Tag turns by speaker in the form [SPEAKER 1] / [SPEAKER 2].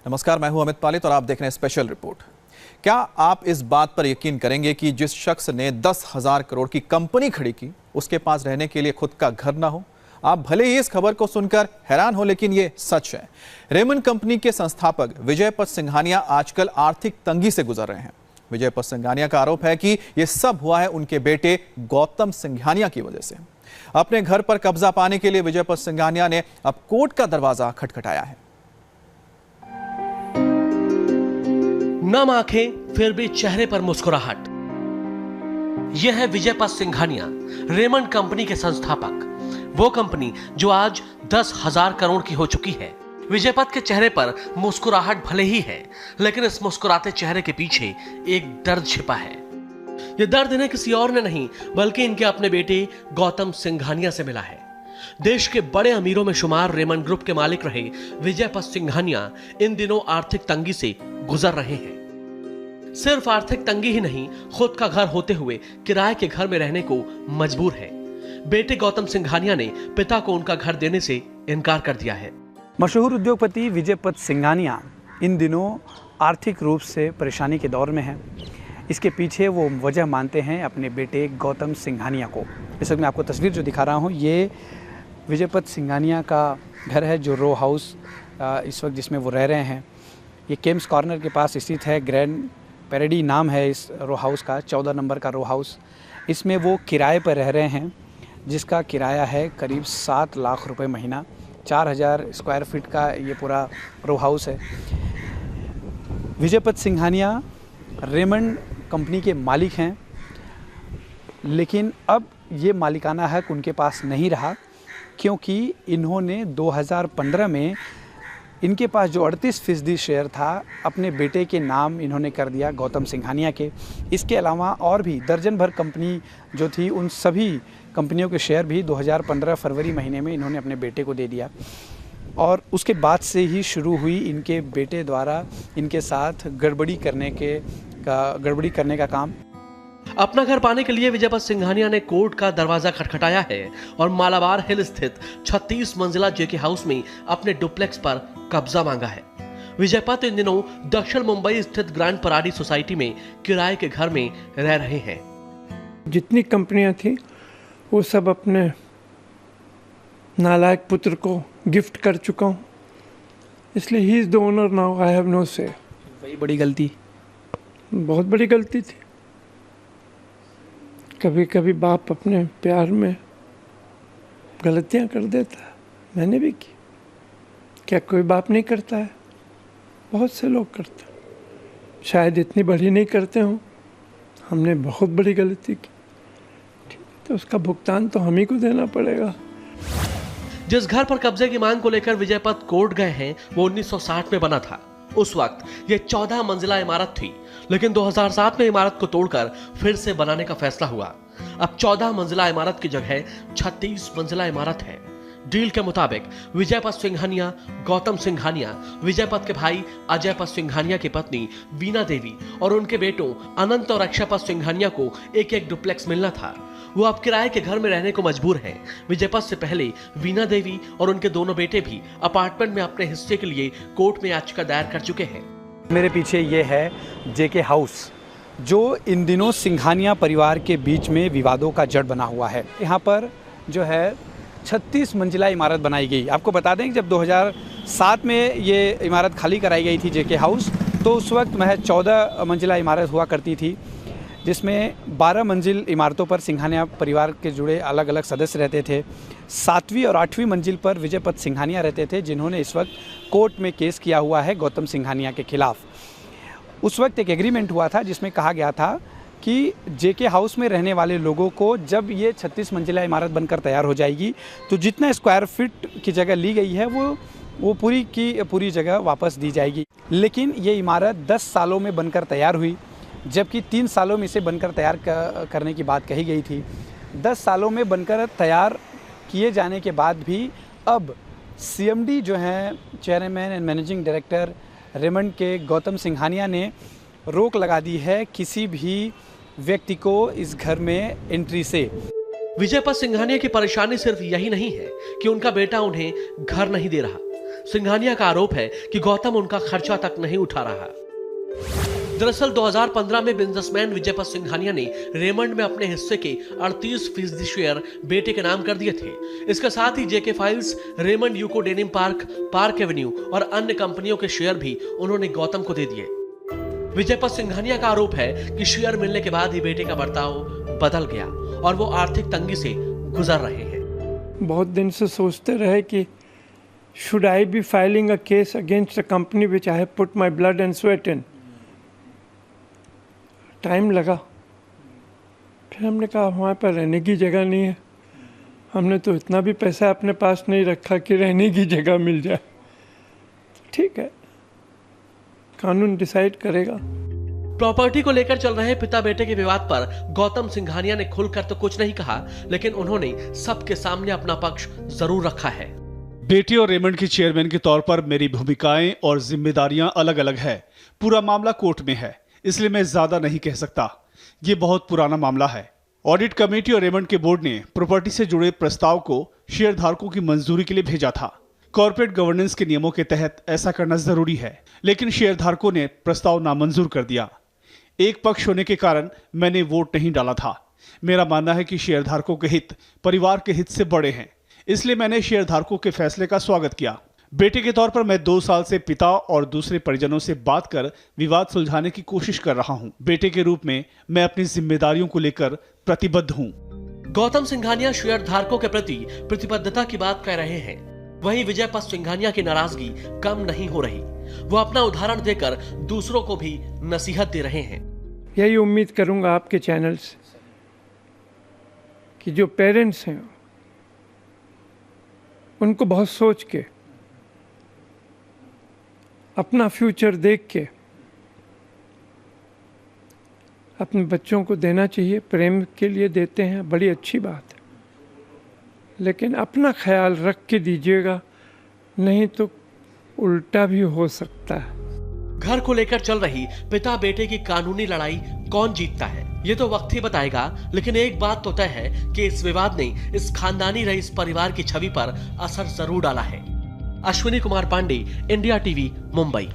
[SPEAKER 1] नमस्कार, मैं हूं अमित पालित और आप देख रहे हैं स्पेशल रिपोर्ट। क्या आप इस बात पर यकीन करेंगे कि जिस शख्स ने 10,000 करोड़ की कंपनी खड़ी की, उसके पास रहने के लिए खुद का घर ना हो? आप भले ही इस खबर को सुनकर हैरान हो, लेकिन ये सच है। रेमंड कंपनी के संस्थापक विजय पथ सिंघानिया आजकल आर्थिक तंगी से गुजर रहे हैं। विजय पथ सिंघानिया का आरोप है कि यह सब हुआ है उनके बेटे गौतम सिंघानिया की वजह से। अपने घर पर कब्जा पाने के लिए विजय पथ सिंघानिया ने अब कोर्ट का दरवाजा खटखटाया है।
[SPEAKER 2] नम आंखें फिर भी चेहरे पर मुस्कुराहट। यह है विजय पथ सिंघानिया, रेमंड कंपनी के संस्थापक। वो कंपनी जो आज 10,000 करोड़ की हो चुकी है। विजय पथ के चेहरे पर मुस्कुराहट भले ही है, लेकिन इस मुस्कुराते चेहरे के पीछे एक दर्द छिपा है। यह दर्द इन्हें किसी और ने नहीं, बल्कि इनके अपने बेटे गौतम सिंघानिया से मिला है। देश के बड़े अमीरों में शुमार रेमंड ग्रुप के मालिक रहे विजय पथ सिंघानिया इन दिनों आर्थिक तंगी से गुजर रहे हैं। सिर्फ आर्थिक तंगी ही नहीं, खुद का घर होते हुए किराए के घर में रहने को मजबूर है। बेटे गौतम सिंघानिया ने पिता को उनका घर देने से इनकार कर दिया है।
[SPEAKER 3] मशहूर उद्योगपति विजय पथ सिंघानिया इन दिनों आर्थिक रूप से परेशानी के दौर में हैं। इसके पीछे वो वजह मानते हैं अपने बेटे गौतम सिंघानिया को। इस वक्त मैं आपको तस्वीर जो दिखा रहा हूँ, ये विजय पथ सिंघानिया का घर है, जो रो हाउस इस वक्त जिसमें वो रह रहे हैं। ये केम्स कॉर्नर के पास स्थित है। ग्रैंड पैराडी नाम है इस रो हाउस का, 14 नंबर का रो हाउस। इसमें वो किराए पर रह रहे हैं, जिसका किराया है करीब 7 लाख रुपए महीना। 4,000 स्क्वायर फीट का ये पूरा रो हाउस है। विजय पथ सिंघानिया रेमंड कंपनी के मालिक हैं, लेकिन अब ये मालिकाना हक उनके पास नहीं रहा, क्योंकि इन्होंने 2015 में इनके पास जो 38% शेयर था अपने बेटे के नाम इन्होंने कर दिया, गौतम सिंघानिया के। इसके अलावा और भी दर्जन भर कंपनी जो थी, उन सभी कंपनियों के शेयर भी 2015 फरवरी महीने में इन्होंने अपने बेटे को दे दिया। और उसके बाद से ही शुरू हुई इनके बेटे द्वारा इनके साथ गड़बड़ी करने का काम।
[SPEAKER 2] अपना घर पाने के लिए विजय पथ सिंघानिया ने कोर्ट का दरवाजा खटखटाया है और मालाबार हिल स्थित 36 मंजिला जेके हाउस में अपने डुप्लेक्स पर कब्जा मांगा है। विजय पथ इन दिनों दक्षिण मुंबई स्थित ग्रैंड पैराडी सोसाइटी में किराए के घर में रह रहे हैं।
[SPEAKER 4] जितनी कंपनियां थी वो सब अपने नालायक पुत्र को गिफ्ट कर चुका हूं, इसलिए he is the owner now, I have no say.
[SPEAKER 3] वही बड़ी गलती,
[SPEAKER 4] बहुत बड़ी गलती थी। कभी कभी बाप अपने प्यार में गलतियां कर देता है, मैंने भी की। क्या कोई बाप नहीं करता है? बहुत से लोग करते हैं, शायद इतनी बड़ी नहीं करते हों। हमने बहुत बड़ी गलती की, ठीक, तो उसका भुगतान तो हम ही को देना पड़ेगा।
[SPEAKER 2] जिस घर पर कब्जे की मांग को लेकर विजय पथ कोर्ट गए हैं, वो 1960 में बना था। उस वक्त ये 14 मंजिला इमारत थी, लेकिन 2007 में इमारत को तोड़कर फिर से बनाने का फैसला हुआ। अब 14 मंजिला इमारत की जगह 36 मंजिला इमारत है। डील के मुताबिक विजय पथ सिंघानिया, गौतम सिंघानिया, विजय पथ के भाई अजय पथ सिंघानिया की पत्नी वीना देवी और उनके बेटों अनंत और अक्षय पथ सिंघानिया को एक एक डुप्लेक्स मिलना था। वो अब किराए के घर में रहने को मजबूर हैं। विजय पथ से पहले वीना देवी और उनके दोनों बेटे भी अपार्टमेंट में अपने हिस्से के लिए कोर्ट में याचिका दायर कर चुके हैं।
[SPEAKER 3] मेरे पीछे ये है जेके हाउस, जो इन दिनों सिंघानिया परिवार के बीच में विवादों का जड़ बना हुआ है। यहाँ पर जो है 36 मंजिला इमारत बनाई गई। आपको बता दें कि जब 2007 में ये इमारत खाली कराई गई थी जेके हाउस, तो उस वक्त महज 14 मंजिला इमारत हुआ करती थी, जिसमें 12 मंजिल इमारतों पर सिंघानिया परिवार के जुड़े अलग अलग सदस्य रहते थे। 7वीं और 8वीं मंजिल पर विजय पथ सिंघानिया रहते थे, जिन्होंने इस वक्त कोर्ट में केस किया हुआ है गौतम सिंघानिया के खिलाफ। उस वक्त एक एग्रीमेंट हुआ था जिसमें कहा गया था कि जेके हाउस में रहने वाले लोगों को जब ये 36 मंजिला इमारत बनकर तैयार हो जाएगी, तो जितना स्क्वायर फीट की जगह ली गई है वो पूरी की पूरी जगह वापस दी जाएगी। लेकिन ये इमारत 10 सालों में बनकर तैयार हुई, जबकि 3 सालों में इसे बनकर तैयार करने की बात कही गई थी। 10 सालों में बनकर तैयार किए जाने के बाद भी अब CMD जो हैं, chairman and managing director Raymond के गौतम सिंघानिया ने रोक लगा दी है किसी भी व्यक्ति को इस घर में एंट्री से।
[SPEAKER 2] विजय पथ सिंघानिया की परेशानी सिर्फ यही नहीं है कि उनका बेटा उन्हें घर नहीं दे रहा। सिंघानिया का आरोप है कि गौतम उनका खर्चा तक नहीं उठा रहा। दरअसल 2015 में बिजनेसमैन विजयपत सिंघानिया ने रेमंड में अपने हिस्से के 38% शेयर बेटे के नाम कर दिए थे। इसके साथ ही JK Files, Raymond UCO Denim Park, Park Avenue और अन्य कंपनियों के शेयर भी उन्होंने गौतम को दे दिए। विजयपत सिंघानिया का आरोप है कि शेयर मिलने के बाद ही बेटे का बर्ताव बदल गया और वो आर्थिक तंगी से गुजर रहे हैं।
[SPEAKER 4] बहुत दिन से सोचते रहे कि should I be filing a case against a company which I have put my blood and sweat in. Time लगा, फिर हमने कहा हमारे पास रहने की जगह नहीं है, हमने तो इतना भी पैसा अपने पास नहीं रखा कि रहने की जगह मिल जाए। ठीक है, कानून डिसाइड करेगा।
[SPEAKER 2] प्रॉपर्टी को लेकर चल रहे पिता बेटे के विवाद पर गौतम सिंघानिया ने खुलकर तो कुछ नहीं कहा, लेकिन उन्होंने सबके सामने अपना पक्ष जरूर रखा है।
[SPEAKER 5] बेटी और रेमंड के चेयरमैन के तौर पर मेरी भूमिकाएं और जिम्मेदारियां अलग अलग है। पूरा मामला कोर्ट में है, इसलिए मैं ज्यादा नहीं कह सकता। ये बहुत पुराना मामला है। ऑडिट कमेटी और रेमंड के बोर्ड ने प्रॉपर्टी से जुड़े प्रस्ताव को शेयरधारकों की मंजूरी के लिए भेजा था। कॉर्पोरेट गवर्नेंस के नियमों के तहत ऐसा करना जरूरी है, लेकिन शेयरधारकों ने प्रस्ताव नामंजूर कर दिया। एक पक्ष होने के कारण मैंने वोट नहीं डाला था। मेरा मानना है कि शेयरधारकों के हित परिवार के हित से बड़े हैं, इसलिए मैंने शेयरधारकों के फैसले का स्वागत किया। बेटे के तौर पर मैं 2 साल से पिता और दूसरे परिजनों से बात कर विवाद सुलझाने की कोशिश कर रहा हूं। बेटे के रूप में मैं अपनी जिम्मेदारियों को लेकर प्रतिबद्ध हूं।
[SPEAKER 2] गौतम सिंघानिया शेयरधारकों के प्रति प्रतिबद्धता की बात कह रहे हैं, वहीं विजयपत सिंघानिया की नाराजगी कम नहीं हो रही। वो अपना उदाहरण देकर दूसरों को भी नसीहत दे रहे हैं।
[SPEAKER 4] यही उम्मीद करूंगा आपके चैनल से कि जो पेरेंट्स हैं उनको बहुत सोच के, अपना फ्यूचर देख के अपने बच्चों को देना चाहिए। प्रेम के लिए देते हैं, बड़ी अच्छी बात है, लेकिन अपना ख्याल रख के दीजिएगा, नहीं तो उल्टा भी हो सकता है।
[SPEAKER 2] घर को लेकर चल रही पिता बेटे की कानूनी लड़ाई कौन जीतता है, ये तो वक्त ही बताएगा। लेकिन एक बात तो तय है कि इस विवाद ने इस खानदानी रईस परिवार की छवि पर असर जरूर डाला है। Ashwini Kumar Pandey, India TV, Mumbai.